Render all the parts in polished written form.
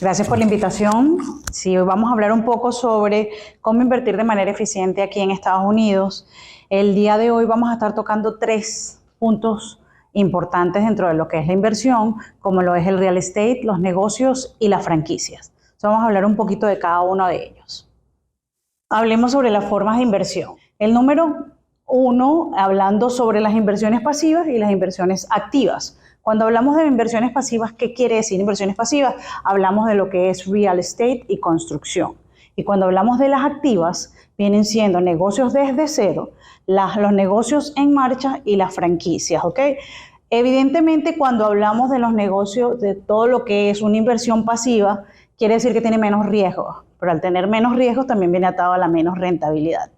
Gracias por la invitación. Sí, hoy vamos a hablar un poco sobre cómo invertir de manera eficiente aquí en Estados Unidos. El día de hoy vamos a estar tocando 3 puntos importantes dentro de lo que es la inversión, como lo es el real estate, los negocios y las franquicias. Entonces vamos a hablar un poquito de cada uno de ellos. Hablemos sobre las formas de inversión. El número 1, hablando sobre las inversiones pasivas y las inversiones activas. Cuando hablamos de inversiones pasivas, ¿qué quiere decir inversiones pasivas? Hablamos de lo que es real estate y construcción. Y cuando hablamos de las activas, vienen siendo negocios desde cero, los negocios en marcha y las franquicias, ¿ok? Evidentemente, cuando hablamos de los negocios, de todo lo que es una inversión pasiva, quiere decir que tiene menos riesgos, pero al tener menos riesgos también viene atado a la menos rentabilidad.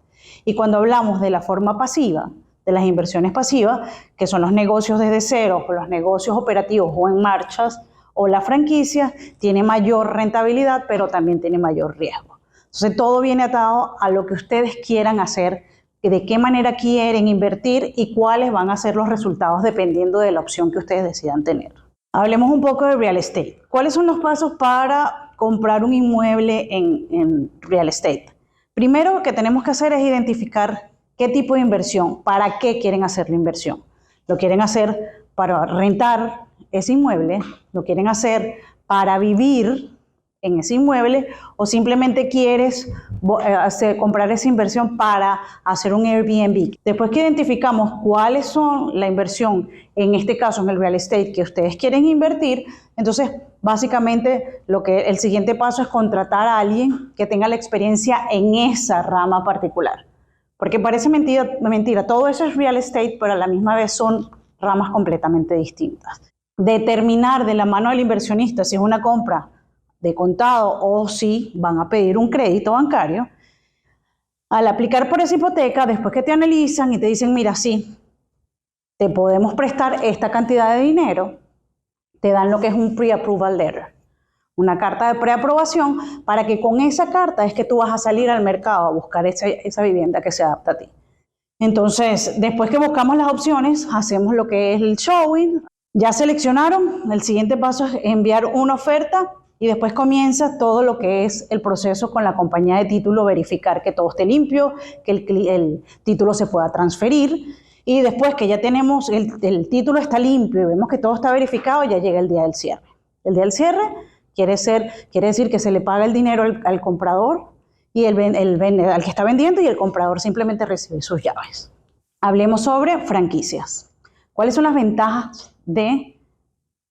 Y cuando hablamos de la forma pasiva, de las inversiones pasivas, que son los negocios desde cero, o los negocios operativos o en marchas, o la franquicia, tiene mayor rentabilidad, pero también tiene mayor riesgo. Entonces, todo viene atado a lo que ustedes quieran hacer, de qué manera quieren invertir y cuáles van a ser los resultados dependiendo de la opción que ustedes decidan tener. Hablemos un poco de real estate. ¿Cuáles son los pasos para comprar un inmueble en real estate? Primero, lo que tenemos que hacer es identificar qué tipo de inversión, para qué quieren hacer la inversión. ¿Lo quieren hacer para rentar ese inmueble? ¿Lo quieren hacer para vivir en ese inmueble? ¿O simplemente quieres comprar esa inversión para hacer un Airbnb? Después que identificamos cuáles son la inversión, en este caso en el real estate que ustedes quieren invertir, entonces básicamente el siguiente paso es contratar a alguien que tenga la experiencia en esa rama particular. Porque parece mentira, todo eso es real estate, pero a la misma vez son ramas completamente distintas. Determinar de la mano del inversionista si es una compra de contado o si van a pedir un crédito bancario. Al aplicar por esa hipoteca, después que te analizan y te dicen, mira, sí, te podemos prestar esta cantidad de dinero, te dan lo que es un pre-approval letter, una carta de preaprobación, para que con esa carta es que tú vas a salir al mercado a buscar esa vivienda que se adapta a ti. Entonces, después que buscamos las opciones, hacemos lo que es el showing. Ya seleccionaron, el siguiente paso es enviar una oferta y después comienza todo lo que es el proceso con la compañía de título, verificar que todo esté limpio, que el título se pueda transferir. Y después que ya tenemos, el título está limpio y vemos que todo está verificado, ya llega el día del cierre. El día del cierre quiere decir que se le paga el dinero al comprador y al que está vendiendo, y el comprador simplemente recibe sus llaves. Hablemos sobre franquicias. ¿Cuáles son las ventajas de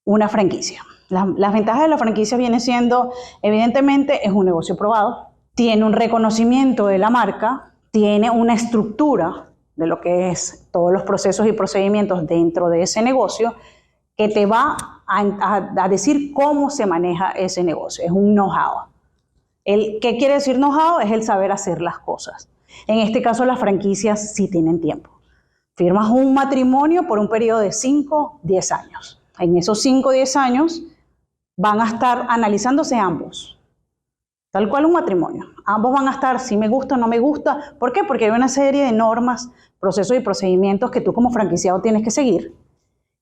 una franquicia? Las ventajas de la franquicia vienen siendo, evidentemente, es un negocio probado, tiene un reconocimiento de la marca, tiene una estructura de lo que es todos los procesos y procedimientos dentro de ese negocio, que te va a decir cómo se maneja ese negocio. Es un know-how. ¿Qué quiere decir know-how? Es el saber hacer las cosas. En este caso, las franquicias sí tienen tiempo. Firmas un matrimonio por un periodo de 5, 10 años. En esos 5, 10 años van a estar analizándose ambos. Tal cual un matrimonio. Ambos van a estar si me gusta o no me gusta. ¿Por qué? Porque hay una serie de normas, procesos y procedimientos que tú como franquiciado tienes que seguir.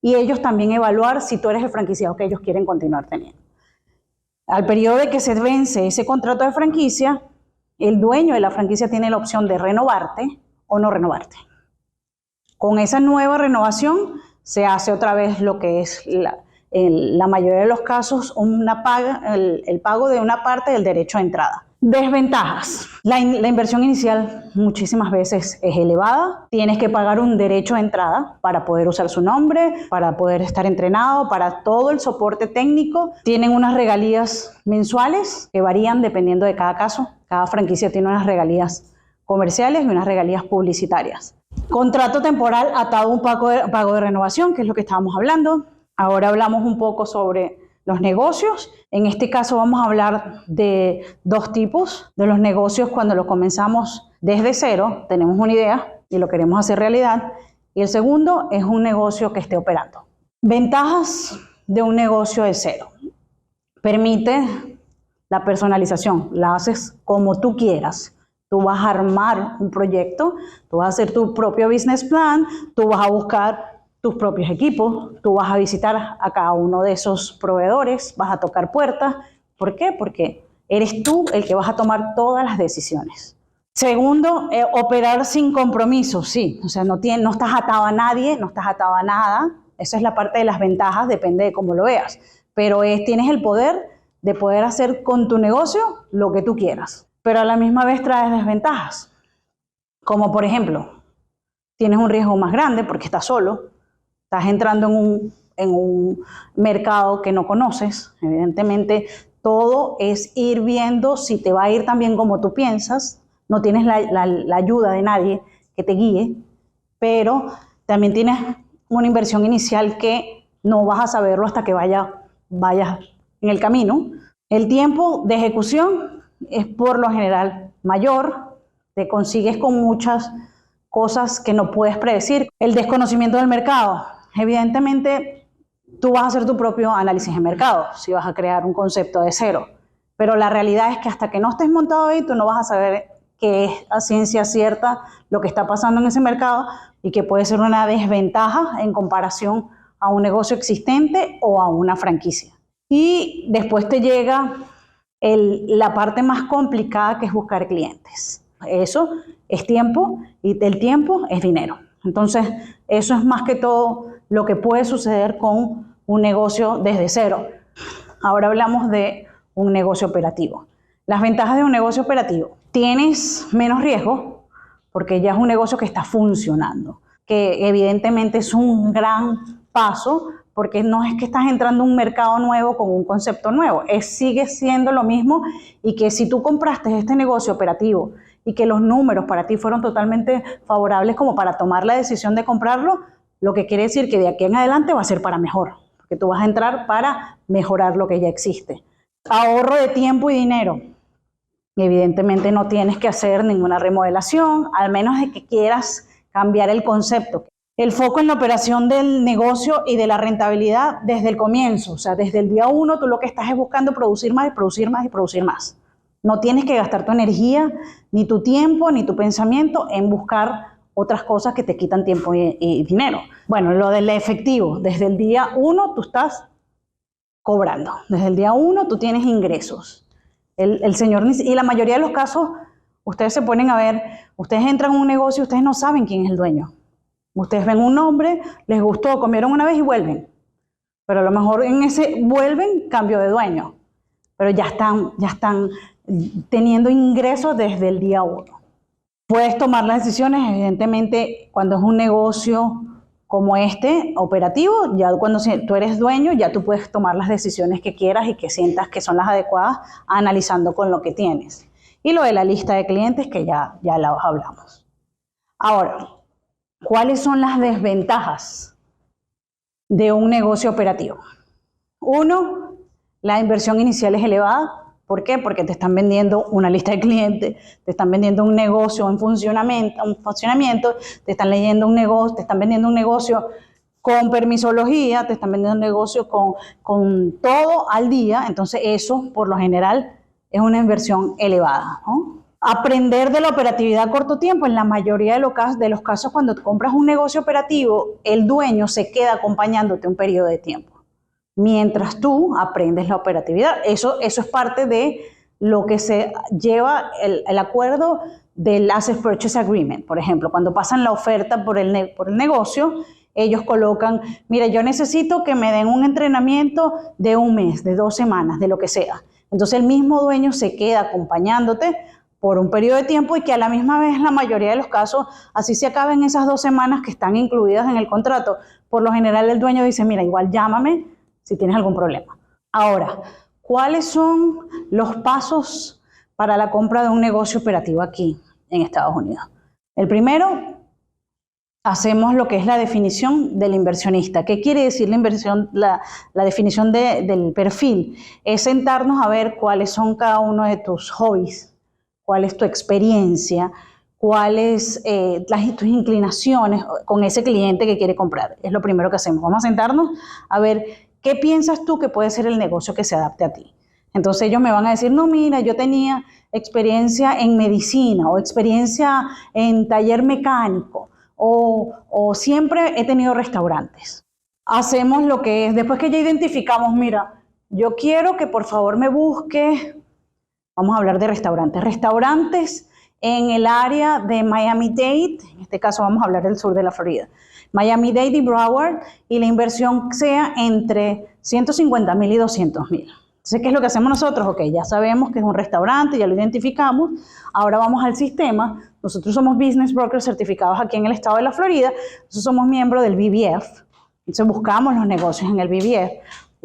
Y ellos también evaluar si tú eres el franquiciado que ellos quieren continuar teniendo. Al periodo de que se vence ese contrato de franquicia, el dueño de la franquicia tiene la opción de renovarte o no renovarte. Con esa nueva renovación se hace otra vez lo que es, en la mayoría de los casos, el pago de una parte del derecho a entrada. Desventajas. La inversión inicial muchísimas veces es elevada. Tienes que pagar un derecho a entrada para poder usar su nombre, para poder estar entrenado, para todo el soporte técnico. Tienen unas regalías mensuales que varían dependiendo de cada caso. Cada franquicia tiene unas regalías comerciales y unas regalías publicitarias. Contrato temporal atado a un pago de renovación, que es lo que estábamos hablando. Ahora hablamos un poco sobre los negocios. En este caso vamos a hablar de 2 tipos de los negocios cuando lo comenzamos desde cero, tenemos una idea y lo queremos hacer realidad. Y el segundo es un negocio que esté operando. Ventajas de un negocio de cero. Permite la personalización, la haces como tú quieras. Tú vas a armar un proyecto, tú vas a hacer tu propio business plan, tú vas a buscar tus propios equipos, tú vas a visitar a cada uno de esos proveedores, vas a tocar puertas, ¿Por qué? Porque eres tú el que vas a tomar todas las decisiones. Segundo, operar sin compromiso, sí. O sea, no estás atado a nadie, no estás atado a nada. Esa es la parte de las ventajas, depende de cómo lo veas. Pero tienes el poder de poder hacer con tu negocio lo que tú quieras. Pero a la misma vez traes desventajas. Como por ejemplo, tienes un riesgo más grande porque estás solo, estás entrando en un mercado que no conoces. Evidentemente, todo es ir viendo si te va a ir tan bien como tú piensas. No tienes la ayuda de nadie que te guíe, pero también tienes una inversión inicial que no vas a saberlo hasta que vayas en el camino. El tiempo de ejecución es por lo general mayor, te consigues con muchas cosas que no puedes predecir. El desconocimiento del mercado. Evidentemente, tú vas a hacer tu propio análisis de mercado, si vas a crear un concepto de cero. Pero la realidad es que hasta que no estés montado ahí, tú no vas a saber qué es a ciencia cierta lo que está pasando en ese mercado y que puede ser una desventaja en comparación a un negocio existente o a una franquicia. Y después te llega la parte más complicada, que es buscar clientes. Eso es tiempo y el tiempo es dinero. Entonces, eso es más que todo lo que puede suceder con un negocio desde cero. Ahora hablamos de un negocio operativo. Las ventajas de un negocio operativo. Tienes menos riesgo porque ya es un negocio que está funcionando, que evidentemente es un gran paso porque no es que estás entrando a un mercado nuevo con un concepto nuevo, sigue siendo lo mismo, y que si tú compraste este negocio operativo y que los números para ti fueron totalmente favorables como para tomar la decisión de comprarlo, lo que quiere decir que de aquí en adelante va a ser para mejor, porque tú vas a entrar para mejorar lo que ya existe. Ahorro de tiempo y dinero. Evidentemente no tienes que hacer ninguna remodelación, al menos de que quieras cambiar el concepto. El foco en la operación del negocio y de la rentabilidad desde el comienzo, o sea, desde el día 1 tú lo que estás es buscando producir más y producir más y producir más. No tienes que gastar tu energía, ni tu tiempo, ni tu pensamiento en buscar otras cosas que te quitan tiempo y dinero. Bueno, lo del efectivo, desde el día 1 tú estás cobrando, desde el día 1 tú tienes ingresos. El señor, y la mayoría de los casos, ustedes se ponen a ver, ustedes entran en un negocio y ustedes no saben quién es el dueño. Ustedes ven un nombre, les gustó, comieron una vez y vuelven. Pero a lo mejor en ese vuelven, cambio de dueño. Pero ya están teniendo ingresos desde el día 1. Puedes tomar las decisiones, evidentemente, cuando es un negocio como este, operativo, ya cuando tú eres dueño, ya tú puedes tomar las decisiones que quieras y que sientas que son las adecuadas, analizando con lo que tienes. Y lo de la lista de clientes, que ya la hablamos. Ahora, ¿cuáles son las desventajas de un negocio operativo? 1, la inversión inicial es elevada. ¿Por qué? Porque te están vendiendo una lista de clientes, te están vendiendo un negocio en funcionamiento, te están vendiendo un negocio con permisología, te están vendiendo un negocio con todo al día. Entonces eso, por lo general, es una inversión elevada, ¿no? Aprender de la operatividad a corto tiempo. En la mayoría de los casos, cuando compras un negocio operativo, el dueño se queda acompañándote un periodo de tiempo mientras tú aprendes la operatividad. Eso es parte de lo que se lleva el acuerdo del Asset Purchase Agreement. Por ejemplo, cuando pasan la oferta por el negocio, ellos colocan, mira, yo necesito que me den un entrenamiento de un mes, de 2 semanas, de lo que sea. Entonces el mismo dueño se queda acompañándote por un periodo de tiempo, y que a la misma vez, en la mayoría de los casos, así se acaben esas 2 semanas que están incluidas en el contrato. Por lo general el dueño dice, mira, igual llámame si tienes algún problema. Ahora, ¿cuáles son los pasos para la compra de un negocio operativo aquí en Estados Unidos? El primero, hacemos lo que es la definición del inversionista. ¿Qué quiere decir la inversión? La definición del perfil es sentarnos a ver cuáles son cada uno de tus hobbies, cuál es tu experiencia, cuáles tus inclinaciones con ese cliente que quiere comprar. Es lo primero que hacemos. Vamos a sentarnos a ver qué piensas tú que puede ser el negocio que se adapte a ti. Entonces ellos me van a decir, no, mira, yo tenía experiencia en medicina o experiencia en taller mecánico o siempre he tenido restaurantes. Hacemos lo que es, después que ya identificamos, mira, yo quiero que por favor me busque, vamos a hablar de restaurantes en el área de Miami-Dade, en este caso vamos a hablar del sur de la Florida, Miami-Dade y Broward, y la inversión sea entre 150,000 y 200,000. Entonces, ¿qué es lo que hacemos nosotros? Ok, ya sabemos que es un restaurante, ya lo identificamos, ahora vamos al sistema. Nosotros somos business brokers certificados aquí en el estado de la Florida, nosotros somos miembros del BVF, entonces buscamos los negocios en el BVF.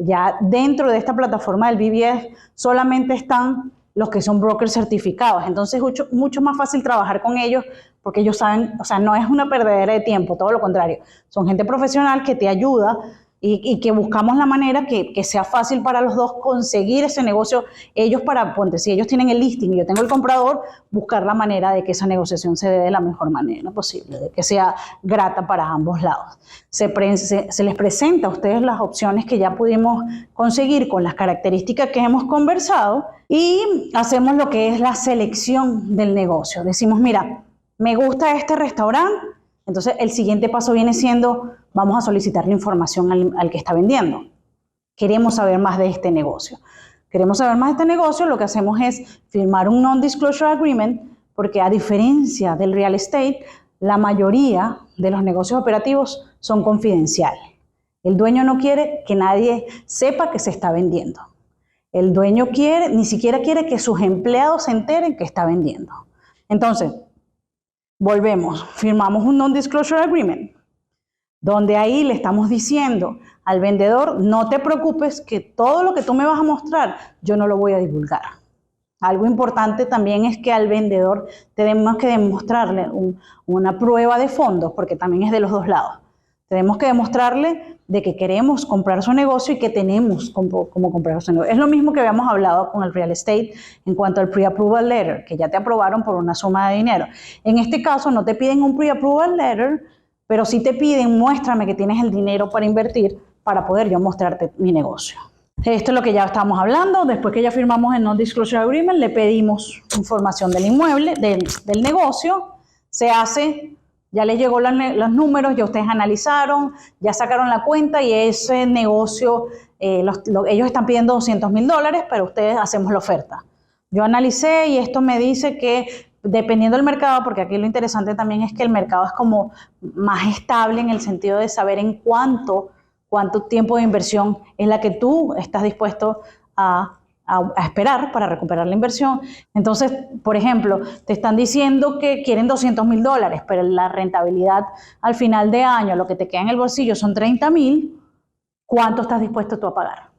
Ya dentro de esta plataforma del BVF solamente están los que son brokers certificados, entonces es mucho más fácil trabajar con ellos porque ellos saben, o sea, no es una perdedera de tiempo, todo lo contrario, son gente profesional que te ayuda y que buscamos la manera que sea fácil para los dos conseguir ese negocio, ellos para, ponte, si ellos tienen el listing y yo tengo el comprador, buscar la manera de que esa negociación se dé de la mejor manera posible, de que sea grata para ambos lados. Se les presenta a ustedes las opciones que ya pudimos conseguir con las características que hemos conversado y hacemos lo que es la selección del negocio. Decimos, mira, me gusta este restaurante, entonces el siguiente paso viene siendo, vamos a solicitarle información al que está vendiendo. Queremos saber más de este negocio. Queremos saber más de este negocio, lo que hacemos es firmar un non-disclosure agreement, porque a diferencia del real estate, la mayoría de los negocios operativos son confidenciales. El dueño no quiere que nadie sepa que se está vendiendo. El dueño ni siquiera quiere que sus empleados se enteren que está vendiendo. Entonces, volvemos, firmamos un non-disclosure agreement, donde ahí le estamos diciendo al vendedor, no te preocupes que todo lo que tú me vas a mostrar, yo no lo voy a divulgar. Algo importante también es que al vendedor tenemos que demostrarle una prueba de fondos, porque también es de los dos lados. Tenemos que demostrarle de que queremos comprar su negocio y que tenemos cómo comprar su negocio. Es lo mismo que habíamos hablado con el real estate en cuanto al pre-approval letter, que ya te aprobaron por una suma de dinero. En este caso no te piden un pre-approval letter, pero sí te piden, muéstrame que tienes el dinero para invertir para poder yo mostrarte mi negocio. Esto es lo que ya estábamos hablando. Después que ya firmamos el non-disclosure agreement, le pedimos información del inmueble, del negocio. Se hace, ya les llegó los números, ya ustedes analizaron, ya sacaron la cuenta y ese negocio, ellos están pidiendo $200,000, pero ustedes hacemos la oferta. Yo analicé y esto me dice que dependiendo del mercado, porque aquí lo interesante también es que el mercado es como más estable en el sentido de saber en cuánto tiempo de inversión es la que tú estás dispuesto a esperar para recuperar la inversión. Entonces, por ejemplo, te están diciendo que quieren $200,000, pero la rentabilidad al final de año, lo que te queda en el bolsillo son $30,000, ¿cuánto estás dispuesto tú a pagar?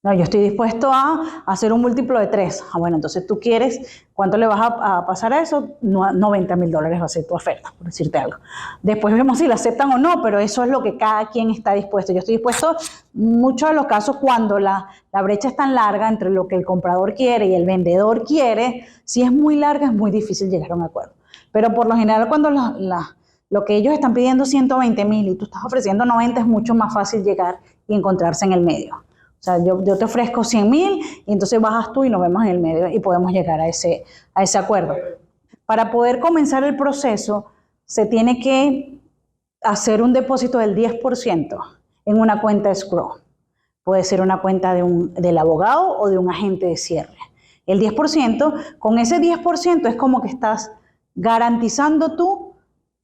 No, yo estoy dispuesto a hacer un múltiplo de 3. Bueno, entonces tú quieres, ¿cuánto le vas a pasar a eso? $90,000 va a ser tu oferta, por decirte algo. Después vemos si la aceptan o no, pero eso es lo que cada quien está dispuesto. Yo estoy dispuesto, muchos de los casos, cuando la brecha es tan larga entre lo que el comprador quiere y el vendedor quiere, si es muy larga es muy difícil llegar a un acuerdo. Pero por lo general cuando lo que ellos están pidiendo 120,000 y tú estás ofreciendo 90, es mucho más fácil llegar y encontrarse en el medio. O sea, yo te ofrezco 100,000 y entonces bajas tú y nos vemos en el medio y podemos llegar a ese acuerdo. Para poder comenzar el proceso, se tiene que hacer un depósito del 10% en una cuenta escrow. Puede ser una cuenta del abogado o de un agente de cierre. El 10%, con ese 10% es como que estás garantizando tú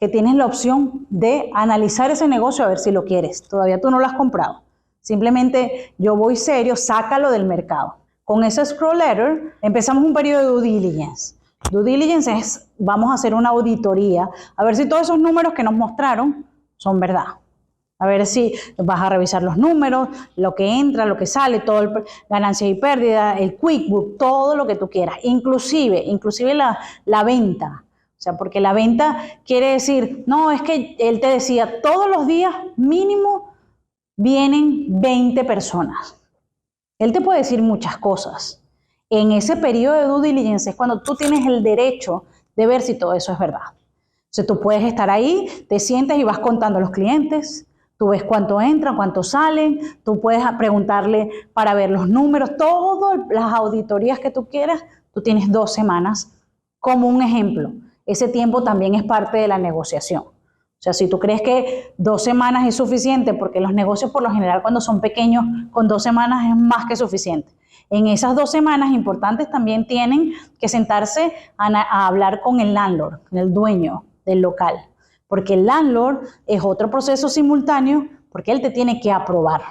que tienes la opción de analizar ese negocio a ver si lo quieres. Todavía tú no lo has comprado. Simplemente yo voy serio, sácalo del mercado. Con ese escrow letter empezamos un periodo de due diligence. Due diligence es, vamos a hacer una auditoría, a ver si todos esos números que nos mostraron son verdad. A ver si vas a revisar los números, lo que entra, lo que sale, todo ganancia y pérdida, el QuickBook, todo lo que tú quieras. Inclusive la venta. O sea, porque la venta quiere decir, no, es que él te decía, todos los días mínimo vienen 20 personas. Él te puede decir muchas cosas. En ese periodo de due diligence es cuando tú tienes el derecho de ver si todo eso es verdad. O sea, tú puedes estar ahí, te sientes y vas contando a los clientes, tú ves cuánto entran, cuánto salen, tú puedes preguntarle para ver los números, todas las auditorías que tú quieras, tú tienes 2 semanas como un ejemplo. Ese tiempo también es parte de la negociación. O sea, si tú crees que 2 semanas es suficiente, porque los negocios por lo general cuando son pequeños, con 2 semanas es más que suficiente. En esas 2 semanas importantes también tienen que sentarse a hablar con el landlord, el dueño del local, porque el landlord es otro proceso simultáneo, porque él te tiene que aprobar.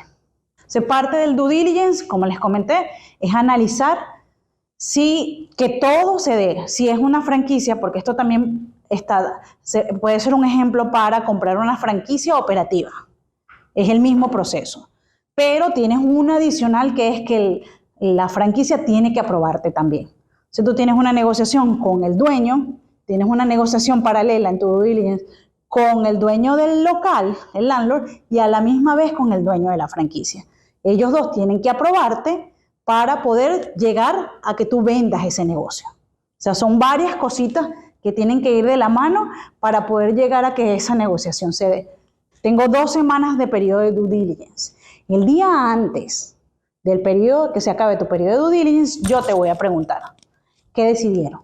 Parte del due diligence, como les comenté, es analizar que todo se dé. Si es una franquicia, porque esto también puede ser un ejemplo para comprar una franquicia operativa. Es el mismo proceso. Pero tienes un adicional que es que la franquicia tiene que aprobarte también. Si tú tienes una negociación con el dueño, tienes una negociación paralela en tu due diligence con el dueño del local, el landlord, y a la misma vez con el dueño de la franquicia. Ellos dos tienen que aprobarte para poder llegar a que tú vendas ese negocio. O sea, son varias cositas que tienen que ir de la mano para poder llegar a que esa negociación se dé. Tengo 2 semanas de periodo de due diligence. El día antes del periodo, que se acabe tu periodo de due diligence, yo te voy a preguntar, ¿qué decidieron?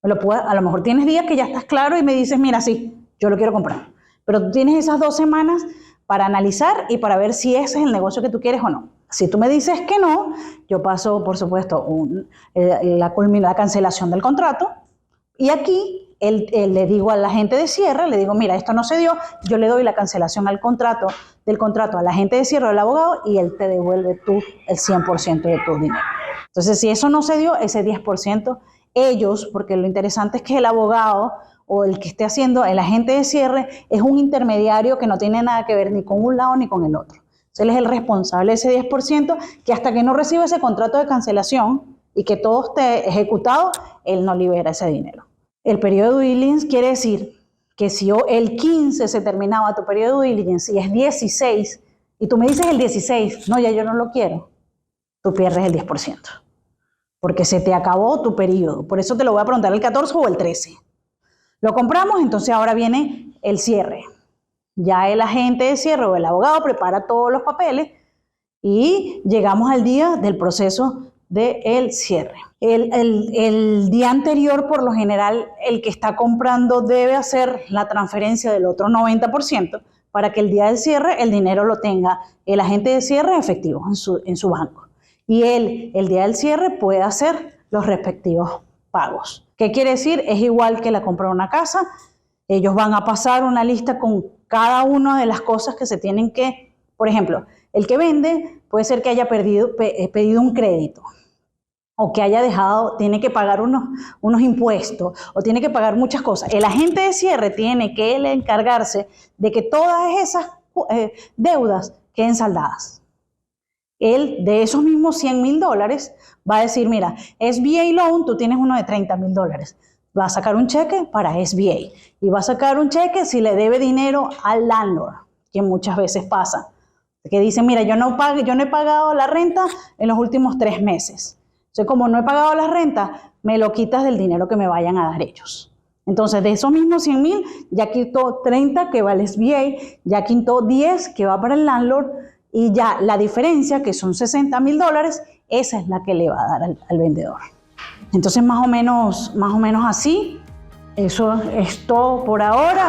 A lo mejor tienes días que ya estás claro y me dices, mira, sí, yo lo quiero comprar. Pero tú tienes esas 2 semanas para analizar y para ver si ese es el negocio que tú quieres o no. Si tú me dices que no, yo paso, por supuesto, la cancelación del contrato y aquí le digo al agente de cierre, le digo, mira, esto no se dio, yo le doy la cancelación del contrato al agente de cierre del abogado y él te devuelve tú el 100% de tu dinero. Entonces, si eso no se dio, ese 10%, ellos, porque lo interesante es que el abogado o el que esté haciendo, el agente de cierre, es un intermediario que no tiene nada que ver ni con un lado ni con el otro. Entonces, él es el responsable de ese 10% que hasta que no reciba ese contrato de cancelación y que todo esté ejecutado, él no libera ese dinero. El periodo de due diligence quiere decir que si el 15 se terminaba tu periodo de due diligence y es 16, y tú me dices el 16, no, ya yo no lo quiero, tú pierdes el 10%, porque se te acabó tu periodo. Por eso te lo voy a preguntar el 14 o el 13. Lo compramos, entonces ahora viene el cierre. Ya el agente de cierre o el abogado prepara todos los papeles y llegamos al día del proceso del cierre. El día anterior, por lo general, el que está comprando debe hacer la transferencia del otro 90% para que el día del cierre el dinero lo tenga el agente de cierre efectivo en su banco. Y el día del cierre puede hacer los respectivos pagos. ¿Qué quiere decir? Es igual que la compra de una casa. Ellos van a pasar una lista con cada una de las cosas que se tienen que, por ejemplo, el que vende puede ser que haya pedido un crédito o que tiene que pagar unos impuestos o tiene que pagar muchas cosas. El agente de cierre tiene que encargarse de que todas esas deudas queden saldadas. Él, de esos mismos $100,000, va a decir, mira, SBA Loan, tú tienes uno de $30,000. Va a sacar un cheque para SBA y va a sacar un cheque si le debe dinero al landlord, que muchas veces pasa. Que dicen, mira, yo no he pagado la renta en los últimos 3 meses. Entonces, como no he pagado la renta, me lo quitas del dinero que me vayan a dar ellos. Entonces, de esos mismos 100,000, ya quitó 30 que va al SBA, ya quitó 10 que va para el landlord y ya la diferencia, que son $60,000, esa es la que le va a dar al vendedor. Entonces, más o menos así. Eso es todo por ahora.